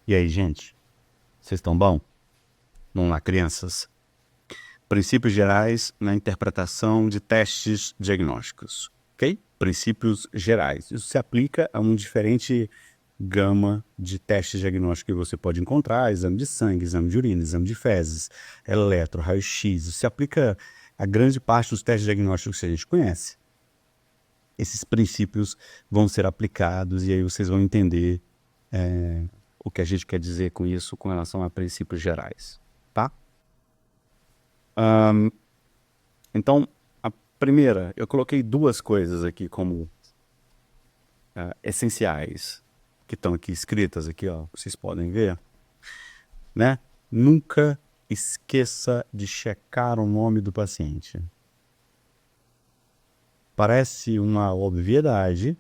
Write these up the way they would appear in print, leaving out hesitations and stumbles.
E aí, gente? Vocês estão bom? Vamos lá, crianças. Princípios gerais na interpretação de testes diagnósticos, ok? Princípios gerais. Isso se aplica a uma diferente gama de testes diagnósticos que você pode encontrar: exame de sangue, exame de urina, exame de fezes, eletro, raio-x. Isso se aplica a grande parte dos testes diagnósticos que a gente conhece. Esses princípios vão ser aplicados e aí vocês vão entender o que a gente quer dizer com isso com relação a princípios gerais, tá? Então, a primeira, eu coloquei duas coisas aqui como essenciais, que estão aqui escritas aqui, ó, vocês podem ver, né? Nunca esqueça de checar o nome do paciente. Parece uma obviedade,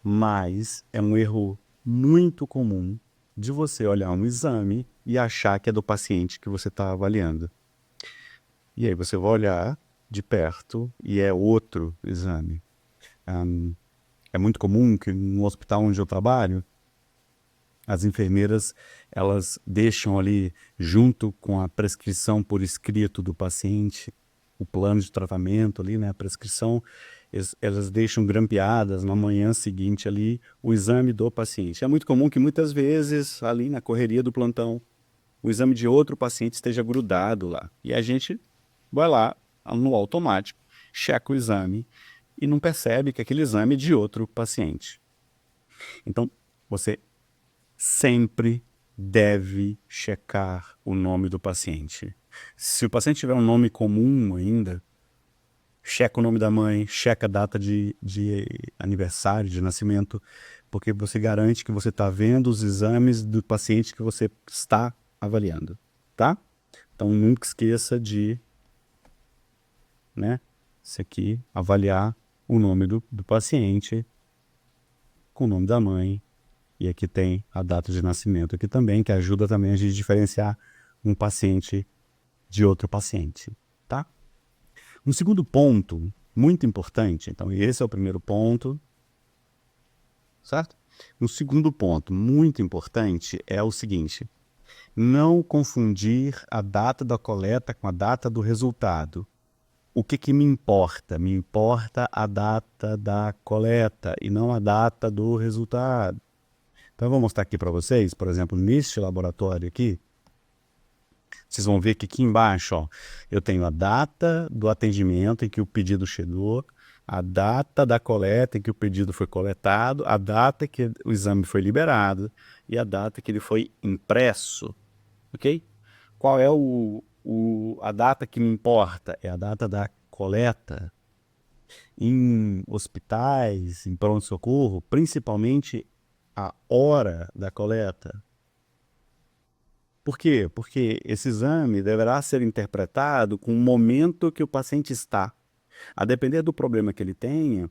mas é um erro muito comum de você olhar um exame e achar que é do paciente que você está avaliando. E aí você vai olhar de perto e é outro exame. É muito comum que no hospital onde eu trabalho, as enfermeiras, elas deixam ali, junto com a prescrição por escrito do paciente, o plano de tratamento ali, né, a prescrição, elas deixam grampeadas na manhã seguinte ali o exame do paciente. É muito comum que muitas vezes, ali na correria do plantão, o exame de outro paciente esteja grudado lá. E a gente vai lá, no automático, checa o exame e não percebe que aquele exame é de outro paciente. Então, você sempre deve checar o nome do paciente. Se o paciente tiver um nome comum ainda, checa o nome da mãe, checa a data de aniversário, de nascimento, porque você garante que você está vendo os exames do paciente que você está avaliando, tá? Então, nunca esqueça de, né, isso aqui, avaliar o nome do paciente com o nome da mãe. E aqui tem a data de nascimento aqui também, que ajuda também a gente diferenciar um paciente de outro paciente, tá? Um segundo ponto muito importante, então esse é o primeiro ponto, certo? Um segundo ponto muito importante é o seguinte: não confundir a data da coleta com a data do resultado. O que me importa? Me importa a data da coleta e não a data do resultado. Então eu vou mostrar aqui para vocês, por exemplo, neste laboratório aqui, vocês vão ver que aqui embaixo, ó, eu tenho a data do atendimento em que o pedido chegou, a data da coleta em que o pedido foi coletado, a data que o exame foi liberado e a data que ele foi impresso, ok? Qual é a data que me importa? É a data da coleta. Em hospitais, em pronto-socorro, principalmente a hora da coleta. Por quê? Porque esse exame deverá ser interpretado com o momento que o paciente está. A depender do problema que ele tenha,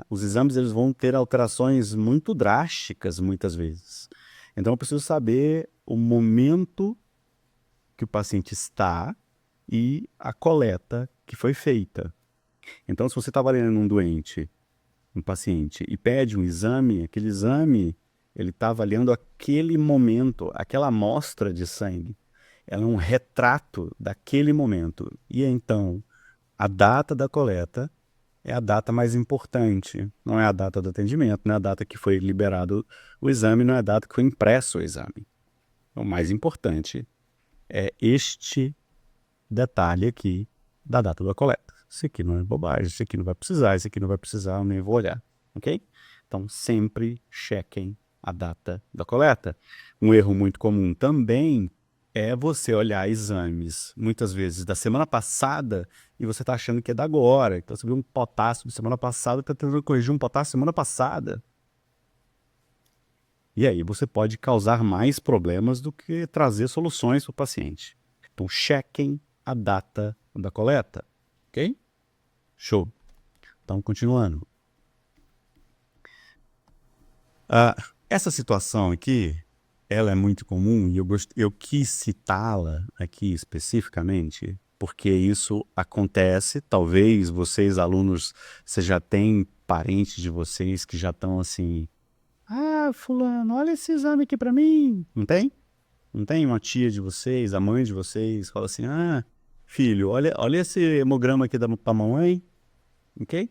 os exames eles vão ter alterações muito drásticas muitas vezes. Então eu preciso saber o momento que o paciente está e a coleta que foi feita. Então, se você está avaliando um doente, um paciente, e pede um exame, aquele exame ele está avaliando aquele momento, aquela amostra de sangue. Ela é um retrato daquele momento. E então, a data da coleta é a data mais importante. Não é a data do atendimento, não é a data que foi liberado o exame, não é a data que foi impresso o exame. O mais importante é este detalhe aqui da data da coleta. Isso aqui não é bobagem, isso aqui não vai precisar, isso aqui não vai precisar, eu nem vou olhar, ok? Então, sempre chequem a data da coleta. Um erro muito comum também é você olhar exames, muitas vezes, da semana passada e você está achando que é da agora. Então, você viu um potássio de semana passada, está tentando corrigir um potássio semana passada. E aí você pode causar mais problemas do que trazer soluções para o paciente. Então, chequem a data da coleta, ok? Show. Então, continuando. Essa situação aqui, ela é muito comum e eu quis citá-la aqui especificamente, porque isso acontece, talvez vocês, alunos, você já tem parentes de vocês que já estão assim, fulano, olha esse exame aqui pra mim. Não tem? Não tem uma tia de vocês, a mãe de vocês, fala assim, filho, olha esse hemograma aqui pra mamãe, ok?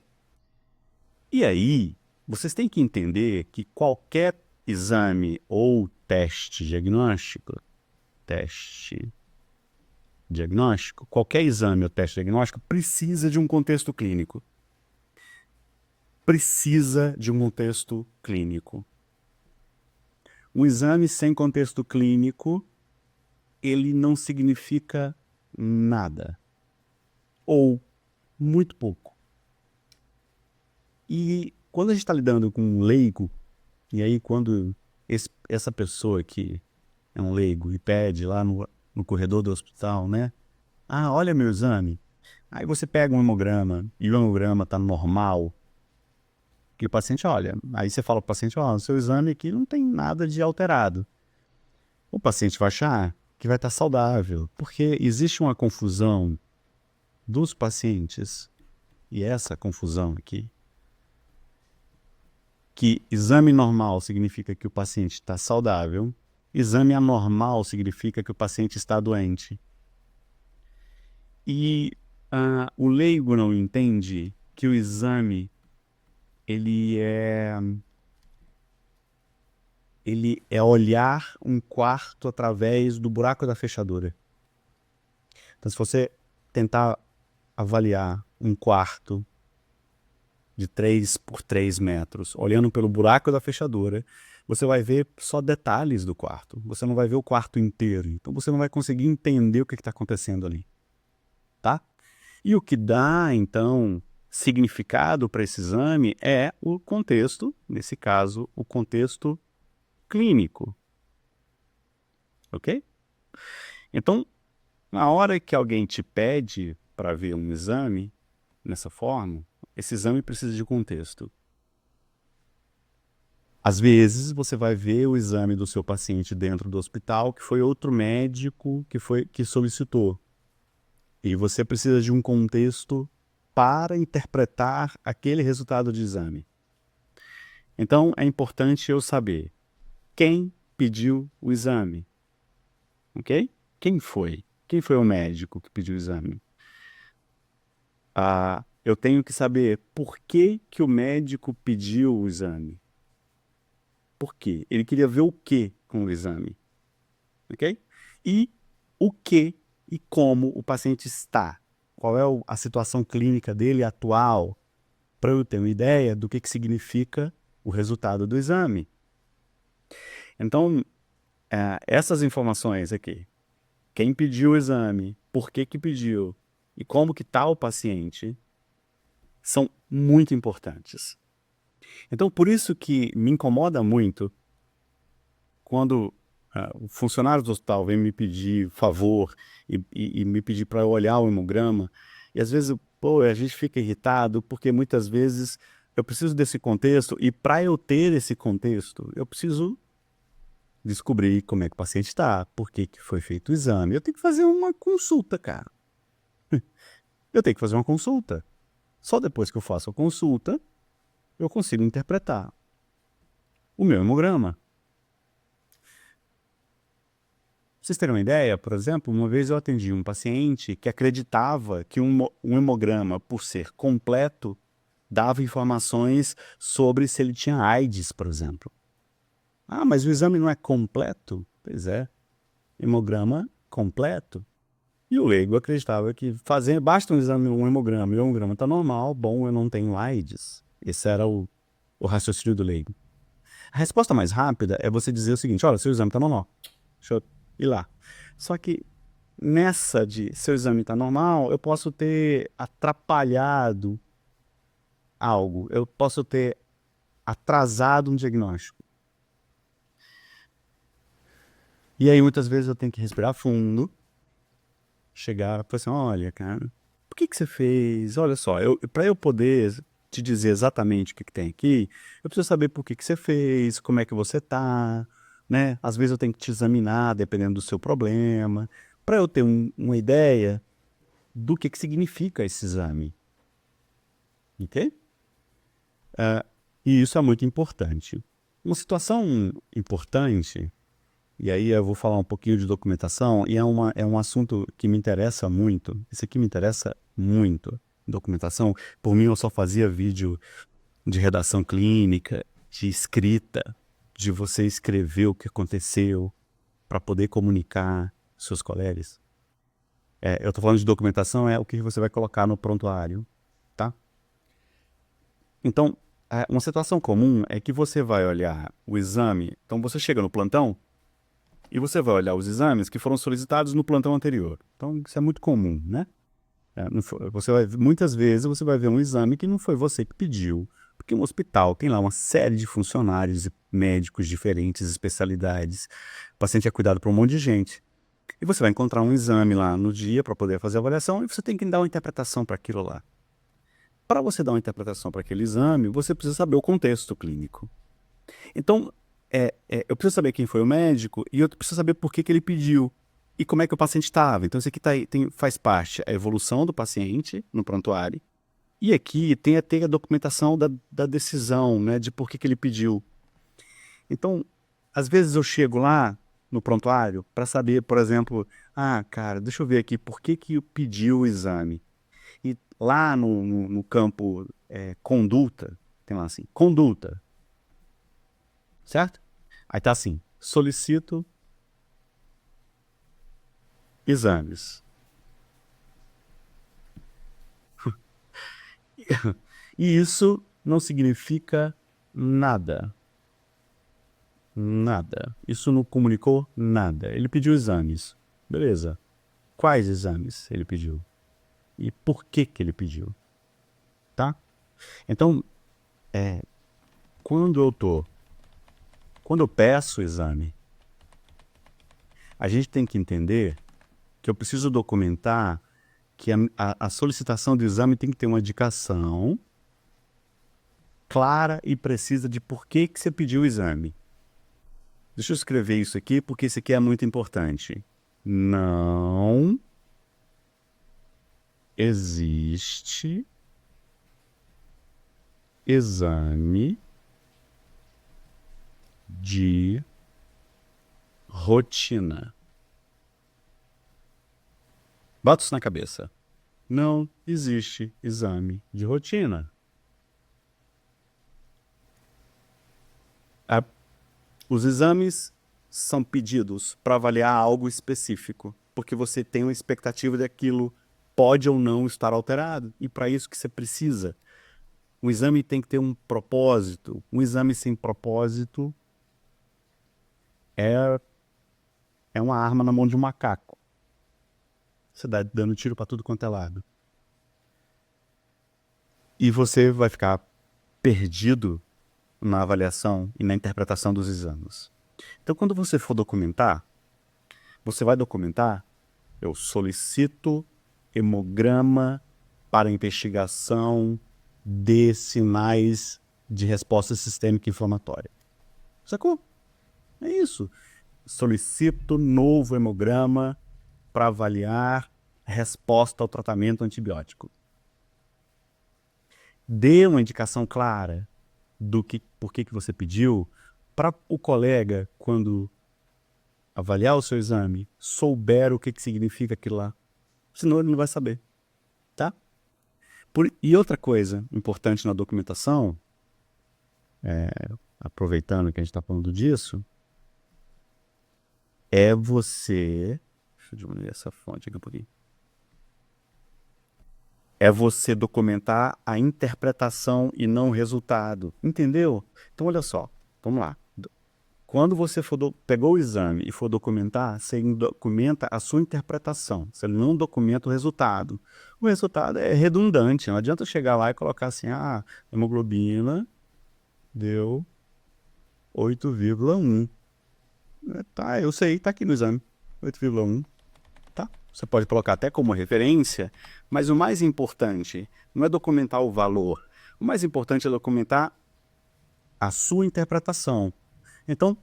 E aí, vocês têm que entender que qualquer exame ou teste diagnóstico, qualquer exame ou teste diagnóstico precisa de um contexto clínico. Precisa de um contexto clínico. Um exame sem contexto clínico, ele não significa nada. Ou muito pouco. E quando a gente está lidando com um leigo, e aí quando essa pessoa que é um leigo e pede lá no corredor do hospital, né? Olha meu exame. Aí você pega um hemograma e o hemograma está normal. Que o paciente olha. Aí você fala para o paciente, o seu exame aqui não tem nada de alterado. O paciente vai achar que vai estar saudável, porque existe uma confusão dos pacientes, e essa confusão aqui, que exame normal significa que o paciente está saudável, exame anormal significa que o paciente está doente. E o leigo não entende que o exame ele é olhar um quarto através do buraco da fechadura. Então, se você tentar avaliar um quarto de 3 por 3 metros, olhando pelo buraco da fechadura, você vai ver só detalhes do quarto. Você não vai ver o quarto inteiro. Então, você não vai conseguir entender o que está acontecendo ali. Tá? E o que dá, então, significado para esse exame é o contexto, nesse caso, o contexto clínico. Ok? Então, na hora que alguém te pede para ver um exame, nessa forma, esse exame precisa de contexto. Às vezes, você vai ver o exame do seu paciente dentro do hospital, que foi outro médico que solicitou. E você precisa de um contexto para interpretar aquele resultado de exame. Então, é importante eu saber quem pediu o exame. Ok? Quem foi? Quem foi o médico que pediu o exame? Eu tenho que saber por que o médico pediu o exame. Por quê? Ele queria ver o que com o exame. Ok? E o que e como o paciente está. Qual é a situação clínica dele atual, para eu ter uma ideia do que significa o resultado do exame. Então, essas informações aqui, quem pediu o exame, por que pediu e como que está o paciente, são muito importantes. Então, por isso que me incomoda muito quando o funcionário do hospital vem me pedir favor e me pedir para eu olhar o hemograma, e às vezes, a gente fica irritado porque muitas vezes eu preciso desse contexto, e para eu ter esse contexto, eu preciso descobrir como é que o paciente está, por que foi feito o exame. Eu tenho que fazer uma consulta, cara. Eu tenho que fazer uma consulta. Só depois que eu faço a consulta, eu consigo interpretar o meu hemograma. Pra vocês terem uma ideia, por exemplo, uma vez eu atendi um paciente que acreditava que um hemograma, por ser completo, dava informações sobre se ele tinha AIDS, por exemplo. Mas o exame não é completo? Pois é, hemograma completo. E o leigo acreditava que basta um exame, um hemograma, e o hemograma está normal, bom, eu não tenho AIDS. Esse era o raciocínio do leigo. A resposta mais rápida é você dizer o seguinte, olha, seu exame está normal, deixa eu ir lá. Só que nessa de seu exame está normal, eu posso ter atrapalhado algo, eu posso ter atrasado um diagnóstico. E aí muitas vezes eu tenho que respirar fundo, chegar e falar assim, olha, cara, por que você fez? Olha só, para eu poder te dizer exatamente o que tem aqui, eu preciso saber por que você fez, como é que você tá, né? Às vezes eu tenho que te examinar, dependendo do seu problema, para eu ter uma ideia do que significa esse exame. Ok? E isso é muito importante. Uma situação importante, e aí eu vou falar um pouquinho de documentação, e é um assunto que me interessa muito. Isso aqui me interessa muito, documentação. Por mim, eu só fazia vídeo de redação clínica, de escrita, de você escrever o que aconteceu para poder comunicar seus colegas. Eu estou falando de documentação, é o que você vai colocar no prontuário, tá? Então, uma situação comum é que você vai olhar o exame. Então, você chega no plantão e você vai olhar os exames que foram solicitados no plantão anterior. Então, isso é muito comum, né? Muitas vezes você vai ver um exame que não foi você que pediu, porque um hospital tem lá uma série de funcionários e médicos diferentes, especialidades. O paciente é cuidado por um monte de gente. E você vai encontrar um exame lá no dia para poder fazer a avaliação e você tem que dar uma interpretação para aquilo lá. Para você dar uma interpretação para aquele exame, você precisa saber o contexto clínico. Então, eu preciso saber quem foi o médico e eu preciso saber por que ele pediu e como é que o paciente estava. Então, isso aqui faz parte a evolução do paciente no prontuário. E aqui tem até a documentação da decisão, né, de por que ele pediu. Então, às vezes eu chego lá no prontuário para saber, por exemplo, cara, deixa eu ver aqui, por que pediu o exame? E lá no campo conduta, tem lá assim, conduta, certo? Aí tá assim, solicito exames. E isso não significa nada. Nada. Isso não comunicou nada. Ele pediu exames. Beleza. Quais exames ele pediu? E por que ele pediu? Tá? Então, quando eu peço o exame, a gente tem que entender que eu preciso documentar que a solicitação do exame tem que ter uma indicação clara e precisa de por que você pediu o exame. Deixa eu escrever isso aqui, porque isso aqui é muito importante. Não existe exame de rotina. Bota isso na cabeça. Não existe exame de rotina. Os exames são pedidos para avaliar algo específico, porque você tem uma expectativa de aquilo pode ou não estar alterado, e para isso que você precisa. O exame tem que ter um propósito. Um exame sem propósito é uma arma na mão de um macaco. Você dá dando tiro para tudo quanto é lado. E você vai ficar perdido na avaliação e na interpretação dos exames. Então, quando você for documentar, você vai documentar: eu solicito hemograma para investigação de sinais de resposta sistêmica inflamatória. Sacou? É isso. Solicito novo hemograma para avaliar resposta ao tratamento antibiótico. Dê uma indicação clara do por que você pediu, para o colega, quando avaliar o seu exame, souber o que significa aquilo lá. Senão ele não vai saber, tá? E outra coisa importante na documentação, aproveitando que a gente está falando disso, é você... Deixa eu diminuir essa fonte aqui um pouquinho. É você documentar a interpretação e não o resultado. Entendeu? Então, olha só. Vamos lá. Quando você pegou o exame e for documentar, você documenta a sua interpretação. Você não documenta o resultado. O resultado é redundante. Não adianta chegar lá e colocar assim, hemoglobina deu 8,1. Tá, eu sei, tá aqui no exame. 8,1. Tá? Você pode colocar até como referência, mas o mais importante não é documentar o valor. O mais importante é documentar a sua interpretação. Então,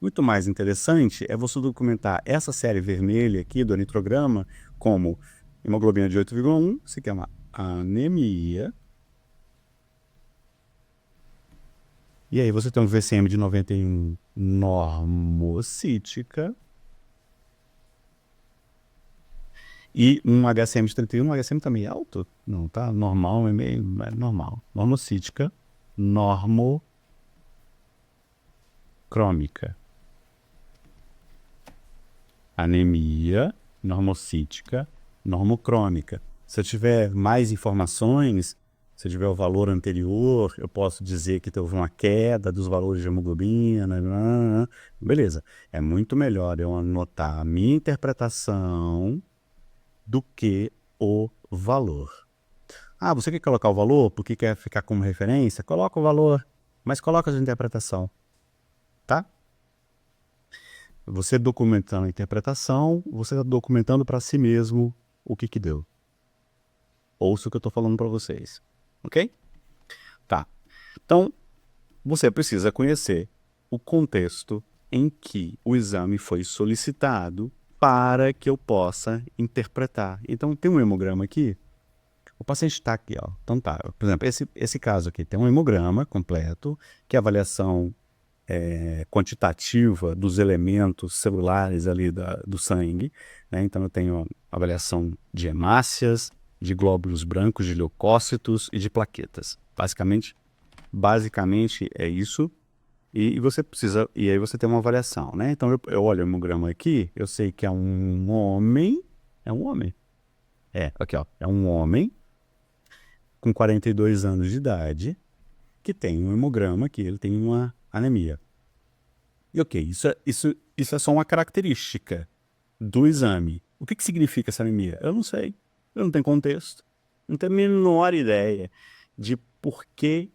muito mais interessante é você documentar essa série vermelha aqui do anitrograma como hemoglobina de 8,1, isso aqui é uma anemia E aí você tem um VCM de 91 normocítica e um HCM de 31. Um HCM tá meio alto? Não, tá normal, é meio é normal. Normocítica, normocrômica. Anemia, normocítica, normocrômica. Se eu tiver mais informações, se eu tiver o valor anterior, eu posso dizer que houve uma queda dos valores de hemoglobina, beleza. É muito melhor eu anotar a minha interpretação do que o valor. Ah, você quer colocar o valor porque quer ficar como referência? Coloca o valor, mas coloca a sua interpretação, tá? Você documentando a interpretação, você está documentando para si mesmo o que deu. Ouça o que eu estou falando para vocês, ok? Tá. Então, você precisa conhecer o contexto em que o exame foi solicitado para que eu possa interpretar. Então, tem um hemograma aqui. O paciente está aqui, ó. Então tá, por exemplo, esse caso aqui tem um hemograma completo, que é a avaliação quantitativa dos elementos celulares ali do sangue, né? Então eu tenho avaliação de hemácias, de glóbulos brancos, de leucócitos e de plaquetas. Basicamente é isso. E você precisa, e aí você tem uma avaliação, né? Então eu olho o hemograma aqui, eu sei que é um homem, aqui ó, é um homem com 42 anos de idade que tem um hemograma que ele tem uma anemia. E ok, isso é só uma característica do exame. O que significa essa anemia? Eu não sei. Eu não tenho contexto. Não tenho a menor ideia de por que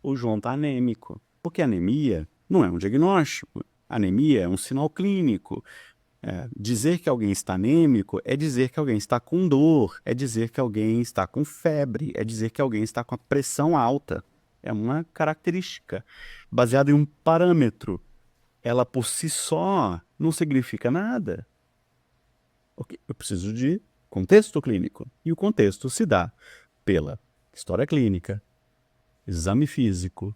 o João está anêmico. Porque anemia não é um diagnóstico. Anemia é um sinal clínico. Dizer que alguém está anêmico é dizer que alguém está com dor, é dizer que alguém está com febre, é dizer que alguém está com a pressão alta. É uma característica baseada em um parâmetro. Ela por si só não significa nada. Okay. Eu preciso de contexto clínico. E o contexto se dá pela história clínica, exame físico,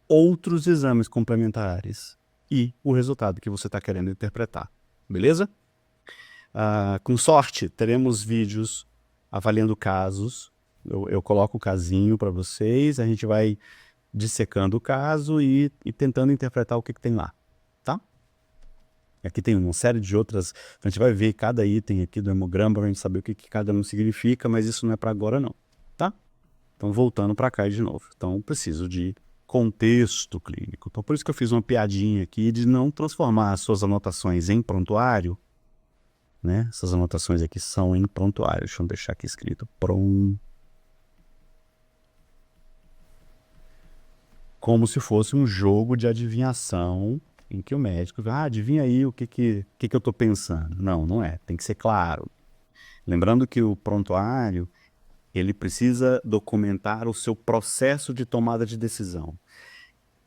outros exames complementares e o resultado que você está querendo interpretar. Beleza? Com sorte, teremos vídeos avaliando casos. Eu coloco o casinho para vocês, a gente vai dissecando o caso e tentando interpretar o que tem lá, tá? Aqui tem uma série de outras, a gente vai ver cada item aqui do hemograma para a gente saber o que cada um significa, mas isso não é para agora não, tá? Então voltando para cá de novo. Então preciso de contexto clínico. Então por isso que eu fiz uma piadinha aqui de não transformar as suas anotações em prontuário, né? Essas anotações aqui são em prontuário. Deixa eu deixar aqui escrito como se fosse um jogo de adivinhação em que o médico adivinha aí o que eu estou pensando. Não, não é. Tem que ser claro. Lembrando que o prontuário, ele precisa documentar o seu processo de tomada de decisão.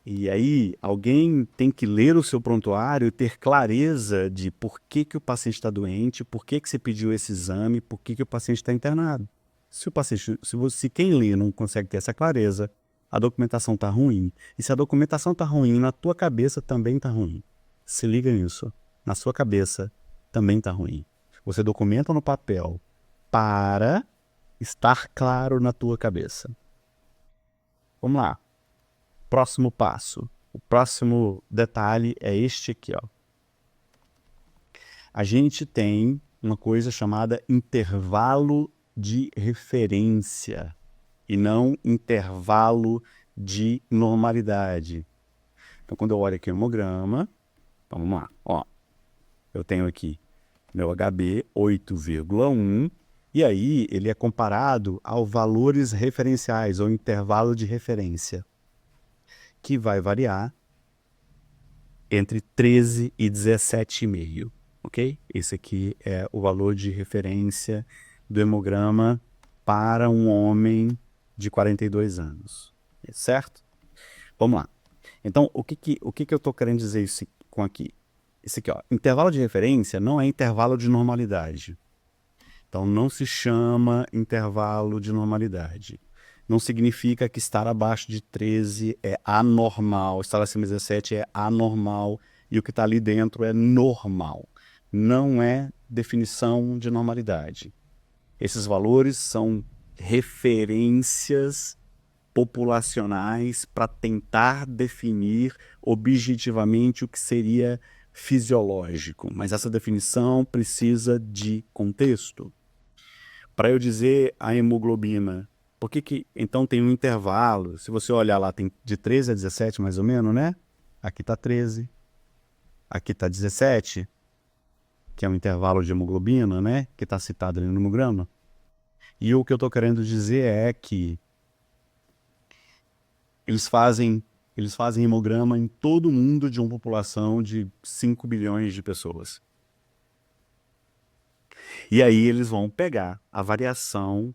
E aí, alguém tem que ler o seu prontuário e ter clareza de por que o paciente está doente, por que você pediu esse exame, por que o paciente está internado. Se quem lê não consegue ter essa clareza, a documentação está ruim. E se a documentação está ruim, na tua cabeça também está ruim. Se liga nisso. Na sua cabeça também está ruim. Você documenta no papel para estar claro na tua cabeça. Vamos lá. Próximo passo. O próximo detalhe é este aqui, ó. A gente tem uma coisa chamada intervalo de referência e não intervalo de normalidade. Então, quando eu olho aqui o hemograma, então vamos lá, ó. Eu tenho aqui meu HB 8,1 e aí ele é comparado aos valores referenciais ou intervalo de referência, que vai variar entre 13 e 17,5, ok? Esse aqui é o valor de referência do hemograma para um homem de 42 anos, certo? Vamos lá. Então, o que eu estou querendo dizer isso com aqui? Esse aqui, ó, intervalo de referência não é intervalo de normalidade. Então, não se chama intervalo de normalidade. não significa que estar abaixo de 13 é anormal, estar acima de 17 é anormal e o que está ali dentro é normal. Não é definição de normalidade. Esses valores são referências populacionais para tentar definir objetivamente o que seria fisiológico, mas essa definição precisa de contexto. Para eu dizer a hemoglobina, por que então tem um intervalo? Se você olhar lá, tem de 13 a 17 mais ou menos, né? Aqui está 13, aqui está 17, que é um intervalo de hemoglobina, né? Que está citado ali no hemograma. E o que eu estou querendo dizer é que eles fazem hemograma em todo mundo de uma população de 5 bilhões de pessoas. E aí eles vão pegar a variação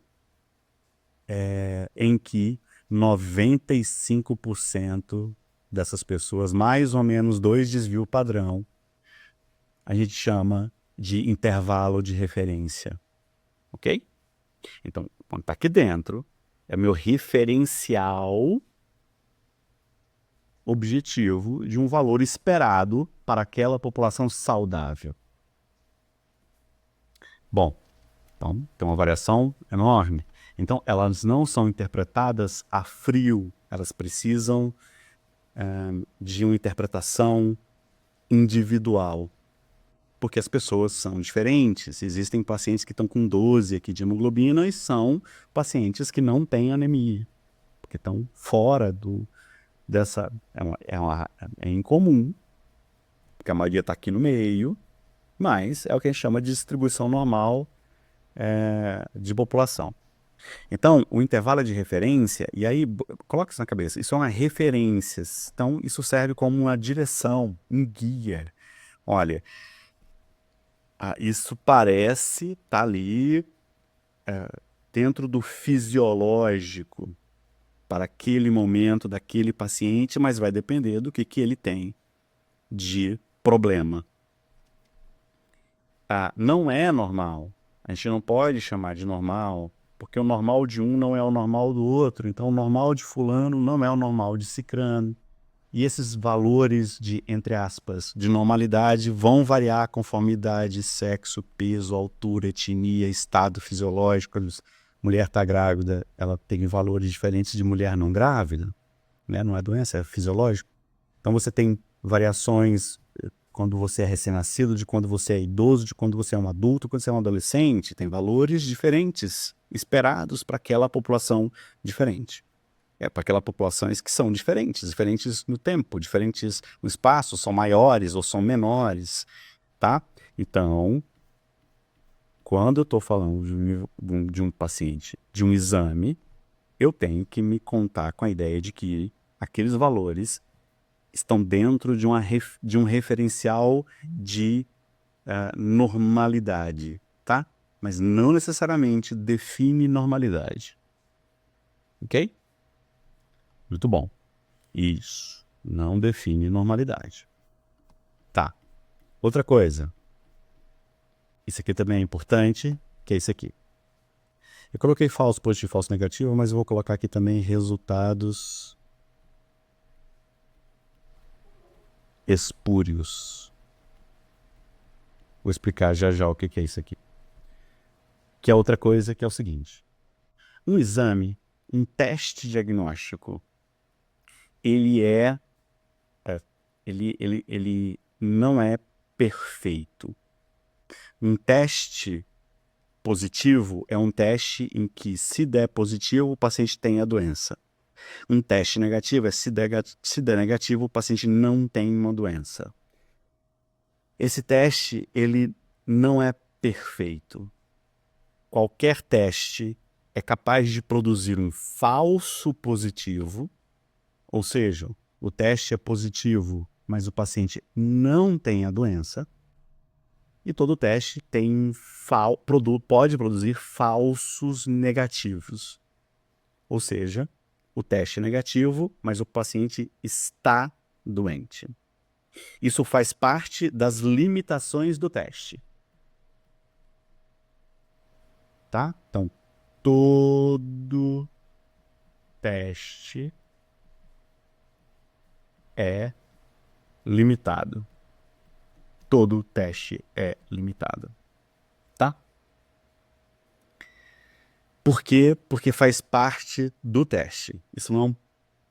em que 95% dessas pessoas, mais ou menos 2 desvios padrão, a gente chama de intervalo de referência. Ok? Então, quando está aqui dentro, é meu referencial objetivo de um valor esperado para aquela população saudável. Bom, então tem uma variação enorme. Então, elas não são interpretadas a frio, elas precisam de uma interpretação individual, porque as pessoas são diferentes. Existem pacientes que estão com 12 aqui de hemoglobina e são pacientes que não têm anemia, porque estão fora dessa... É incomum, porque a maioria está aqui no meio, mas é o que a gente chama de distribuição normal de população. Então, o intervalo de referência, e aí, coloca isso na cabeça, isso é uma referência, então isso serve como uma direção, um guia. Olha, isso parece estar ali dentro do fisiológico para aquele momento daquele paciente, mas vai depender do que ele tem de problema. Não é normal. A gente não pode chamar de normal, porque o normal de um não é o normal do outro. Então, o normal de fulano não é o normal de cicrano. E esses valores de, entre aspas, de normalidade vão variar conforme idade, sexo, peso, altura, etnia, estado fisiológico. Mulher está grávida, ela tem valores diferentes de mulher não grávida, né? Não é doença, é fisiológico. Então, você tem variações quando você é recém-nascido, de quando você é idoso, de quando você é um adulto, quando você é um adolescente. Tem valores diferentes esperados para aquela população diferente. Para aquelas populações que são diferentes no tempo, diferentes no espaço, são maiores ou são menores, tá? Então, quando eu estou falando de um paciente, de um exame, eu tenho que me contar com a ideia de que aqueles valores estão dentro de um referencial de normalidade, tá? Mas não necessariamente define normalidade. Ok? Muito bom. Isso. Não define normalidade. Tá. Outra coisa. Isso aqui também é importante, que é isso aqui. Eu coloquei falso positivo e falso negativo, mas eu vou colocar aqui também resultados espúrios. Vou explicar já já o que é isso aqui. Que é outra coisa, que é o seguinte. Um exame, um teste diagnóstico, ele não é perfeito. Um teste positivo é um teste em que, se der positivo, o paciente tem a doença. Um teste negativo é se der negativo, o paciente não tem uma doença. Esse teste, ele não é perfeito. Qualquer teste é capaz de produzir um falso positivo, ou seja, o teste é positivo, mas o paciente não tem a doença. E todo teste pode produzir falsos negativos. Ou seja, o teste é negativo, mas o paciente está doente. Isso faz parte das limitações do teste. Tá? Então, todo teste é limitado. Todo teste é limitado. Tá? Por quê? Porque faz parte do teste. Isso não,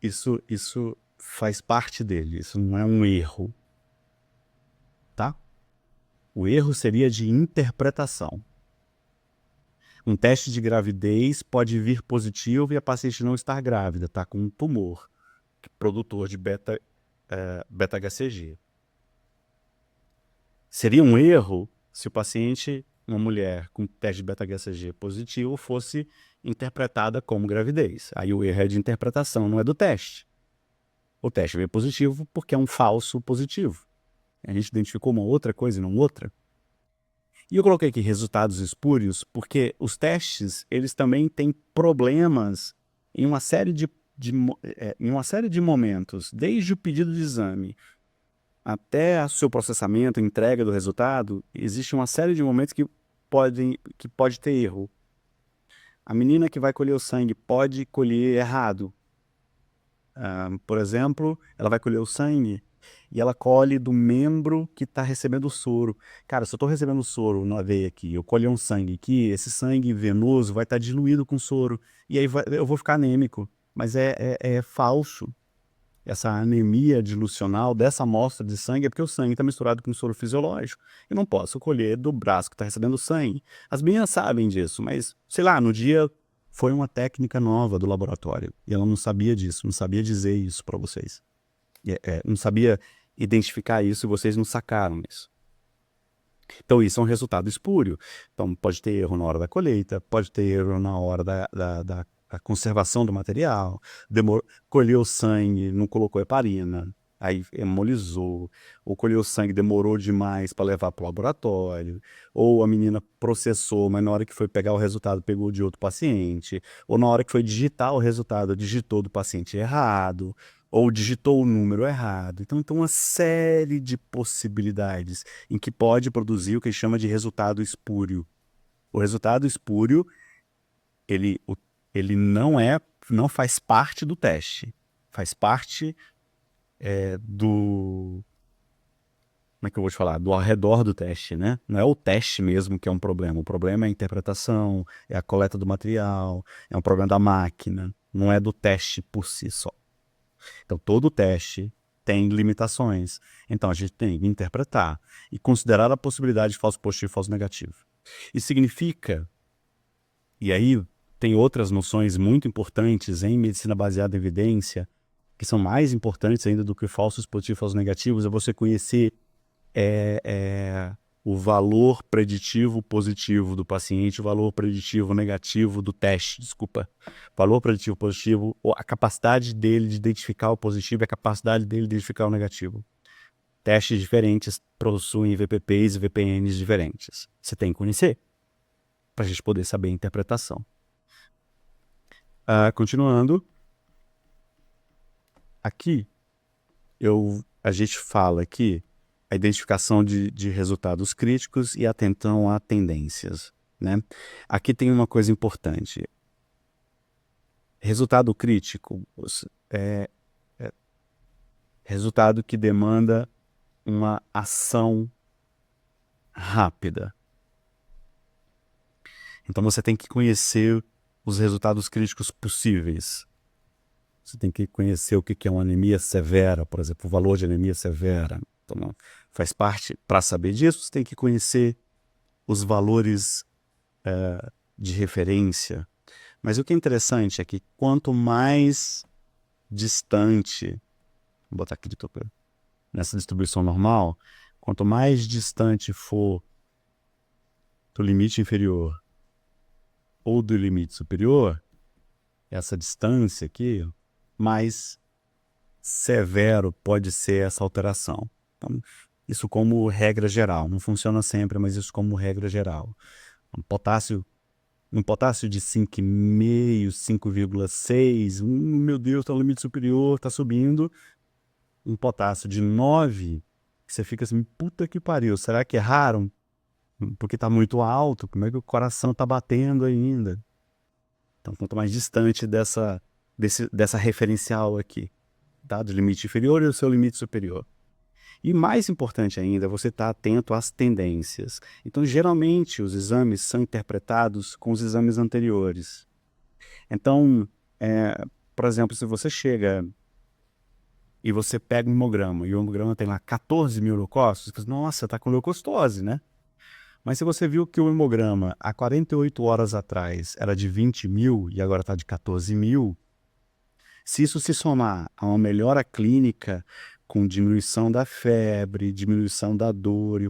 isso faz parte dele. Isso não é um erro. Tá? O erro seria de interpretação. Um teste de gravidez pode vir positivo e a paciente não estar grávida, tá com um tumor, produtor de beta-HCG. Seria um erro se o paciente, uma mulher com teste de beta-HCG positivo, fosse interpretada como gravidez. Aí o erro é de interpretação, não é do teste. O teste veio positivo porque é um falso positivo. A gente identificou uma outra coisa e não outra. E eu coloquei aqui resultados espúrios porque os testes, eles também têm problemas em uma série em uma série de momentos, desde o pedido de exame até o seu processamento, entrega do resultado, existe uma série de momentos que pode ter erro. A menina que vai colher o sangue pode colher errado. Por exemplo, ela vai colher o sangue e ela colhe do membro que está recebendo o soro. Cara, se eu estou recebendo soro na veia aqui, eu colher um sangue aqui, esse sangue venoso vai estar diluído com soro. E aí eu vou ficar anêmico. Mas é falso. Essa anemia dilucional dessa amostra de sangue é porque o sangue está misturado com soro fisiológico. Eu não posso colher do braço que está recebendo sangue. As meninas sabem disso, mas, sei lá, no dia foi uma técnica nova do laboratório. E ela não sabia disso, não sabia dizer isso para vocês. Não sabia identificar isso e vocês não sacaram isso. Então isso é um resultado espúrio. Então pode ter erro na hora da colheita, pode ter erro na hora da conservação do material, colheu sangue, não colocou heparina, aí hemolizou, ou colheu sangue, demorou demais para levar para o laboratório, ou a menina processou, mas na hora que foi pegar o resultado pegou de outro paciente, ou na hora que foi digitar o resultado, digitou do paciente errado, ou digitou o número errado. Então tem uma série de possibilidades em que pode produzir o que chama de resultado espúrio. O resultado espúrio, ele não faz parte do teste, faz parte como é que eu vou te falar? Do ao redor do teste, né? Não é o teste mesmo que é um problema. O problema é a interpretação, é a coleta do material, é um problema da máquina, não é do teste por si só. Então, todo teste tem limitações. Então, a gente tem que interpretar e considerar a possibilidade de falso positivo e falso negativo. Isso significa, e aí tem outras noções muito importantes em medicina baseada em evidência, que são mais importantes ainda do que falsos positivos e falsos negativos, é você conhecer o valor preditivo positivo do paciente, o valor preditivo negativo do teste, desculpa. Valor preditivo positivo, a capacidade dele de identificar o positivo e a capacidade dele de identificar o negativo. Testes diferentes possuem VPPs e VPNs diferentes. Você tem que conhecer para a gente poder saber a interpretação. Continuando. Aqui, a gente fala aqui a identificação de resultados críticos e atenção a tendências, né? Aqui tem uma coisa importante. Resultado crítico é resultado que demanda uma ação rápida. Então você tem que conhecer os resultados críticos possíveis. Você tem que conhecer o que é uma anemia severa, por exemplo, o valor de anemia severa. Então, faz parte, para saber disso, você tem que conhecer os valores de referência. Mas o que é interessante é que quanto mais distante, vou botar aqui nessa distribuição normal, quanto mais distante for do limite inferior ou do limite superior, essa distância aqui, mais severo pode ser essa alteração. Então, isso como regra geral. Não funciona sempre, mas isso como regra geral. Um potássio de 5,5, 5,6, meu Deus, está no limite superior, está subindo. Um potássio de 9, você fica assim, puta que pariu, será que erraram? Porque está muito alto, como é que o coração está batendo ainda? Então, quanto mais distante dessa referencial aqui, tá? Do limite inferior e do seu limite superior. E mais importante ainda, você está atento às tendências. Então, geralmente, os exames são interpretados com os exames anteriores. Então, por exemplo, se você chega e você pega um hemograma, e o hemograma tem lá 14 mil leucócitos, você fala, nossa, está com leucocitose, né? Mas se você viu que o hemograma, há 48 horas atrás, era de 20 mil e agora está de 14 mil, se isso se somar a uma melhora clínica, com diminuição da febre, diminuição da dor, e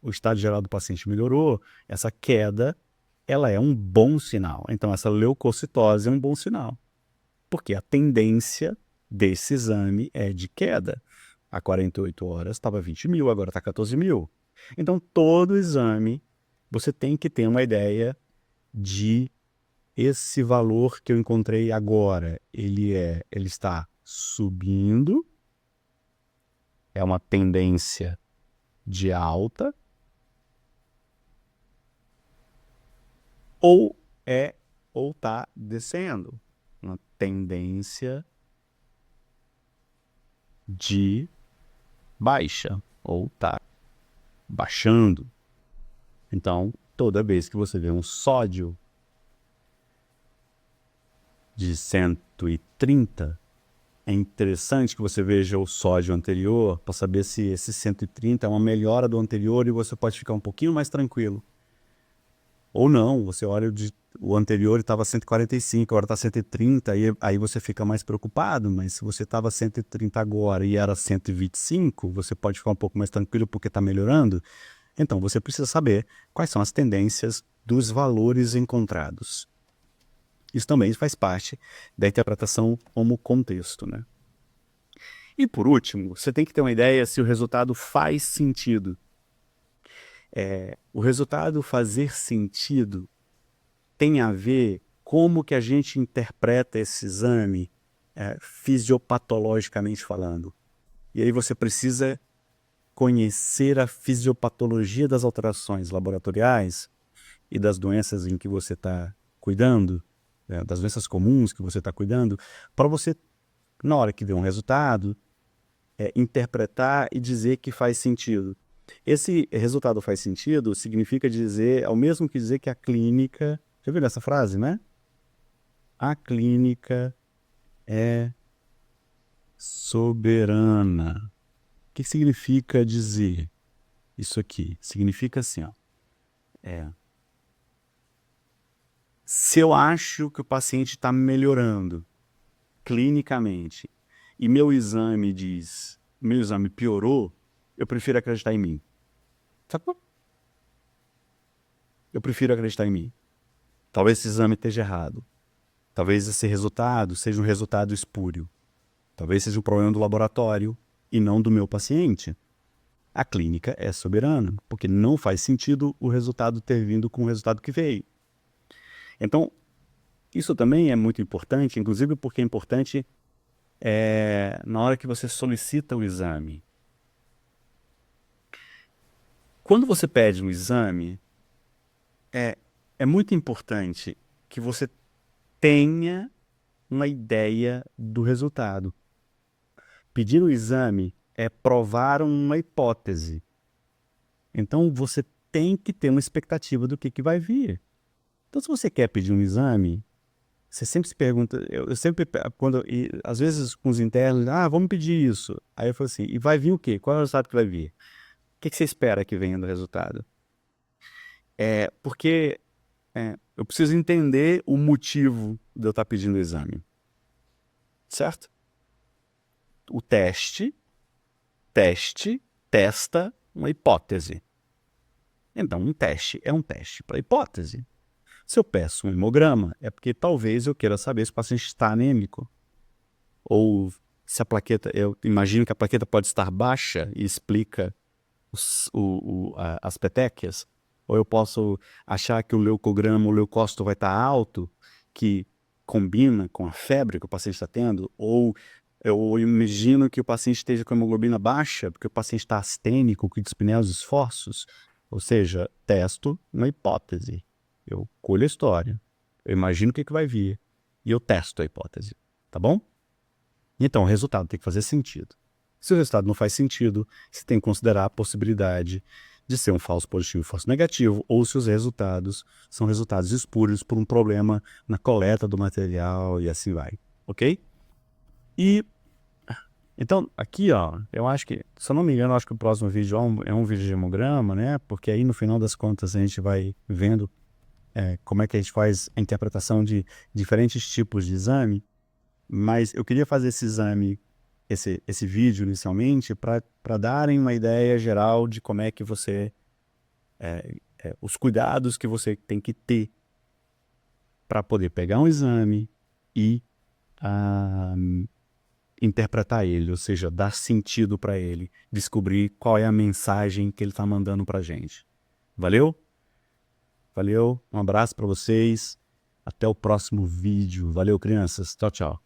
o estado geral do paciente melhorou, essa queda, ela é um bom sinal. Então, essa leucocitose é um bom sinal, porque a tendência desse exame é de queda. Há 48 horas estava 20 mil, agora está 14 mil. Então, todo exame, você tem que ter uma ideia de esse valor que eu encontrei agora, ele está subindo, é uma tendência de alta, ou está descendo, uma tendência de baixa, ou está baixando. Então, toda vez que você vê um sódio de 130, é interessante que você veja o sódio anterior para saber se esse 130 é uma melhora do anterior e você pode ficar um pouquinho mais tranquilo. Ou não, você olha o anterior e estava 145, agora está 130, aí você fica mais preocupado, mas se você estava 130 agora e era 125, você pode ficar um pouco mais tranquilo porque está melhorando. Então, você precisa saber quais são as tendências dos valores encontrados. Isso também faz parte da interpretação como contexto, né? E por último, você tem que ter uma ideia se o resultado faz sentido. O resultado fazer sentido tem a ver como que a gente interpreta esse exame fisiopatologicamente falando. E aí você precisa conhecer a fisiopatologia das alterações laboratoriais e das doenças em que você está cuidando, das doenças comuns que você está cuidando, para você, na hora que vê um resultado, interpretar e dizer que faz sentido. Esse resultado faz sentido significa dizer, é o mesmo que dizer que a clínica... Já viu essa frase, né? A clínica é soberana. O que significa dizer isso aqui? Significa assim, ó. Se eu acho que o paciente está melhorando clinicamente e meu exame piorou, eu prefiro acreditar em mim. Sacou? Eu prefiro acreditar em mim. Talvez esse exame esteja errado. Talvez esse resultado seja um resultado espúrio. Talvez seja um problema do laboratório e não do meu paciente. A clínica é soberana, porque não faz sentido o resultado ter vindo com o resultado que veio. Então, isso também é muito importante, inclusive porque é importante na hora que você solicita o exame. Quando você pede um exame, é muito importante que você tenha uma ideia do resultado. Pedir o exame é provar uma hipótese. Então, você tem que ter uma expectativa do que vai vir. Então, se você quer pedir um exame, você sempre se pergunta, eu sempre, às vezes com os internos, vamos pedir isso. Aí eu falo assim, e vai vir o quê? Qual é o resultado que vai vir? O que você espera que venha do resultado? Porque eu preciso entender o motivo de eu estar pedindo o exame. Certo? O testa uma hipótese. Então, um teste é um teste para hipótese. Se eu peço um hemograma, é porque talvez eu queira saber se o paciente está anêmico. Ou se a plaqueta, eu imagino que a plaqueta pode estar baixa e explica as petequias. Ou eu posso achar que o leucograma, o leucócito vai estar alto, que combina com a febre que o paciente está tendo. Ou eu imagino que o paciente esteja com a hemoglobina baixa, porque o paciente está astênico, com dispneia os esforços. Ou seja, testo uma hipótese. Eu colho a história. Eu imagino o que vai vir. e eu testo a hipótese, tá bom? Então, o resultado tem que fazer sentido. Se o resultado não faz sentido, você tem que considerar a possibilidade de ser um falso positivo e falso negativo, ou se os resultados são resultados espúrios por um problema na coleta do material e assim vai, ok? E então, aqui, ó, eu acho que, se eu não me engano, eu acho que o próximo vídeo é um vídeo de hemograma, né? Porque aí, no final das contas, a gente vai vendo como é que a gente faz a interpretação de diferentes tipos de exame. Mas eu queria fazer esse exame, esse vídeo inicialmente, para darem uma ideia geral de como é que você, os cuidados que você tem que ter para poder pegar um exame e interpretar ele, ou seja, dar sentido para ele, descobrir qual é a mensagem que ele está mandando para a gente. Valeu? Valeu, um abraço para vocês, até o próximo vídeo. Valeu, crianças. Tchau, tchau.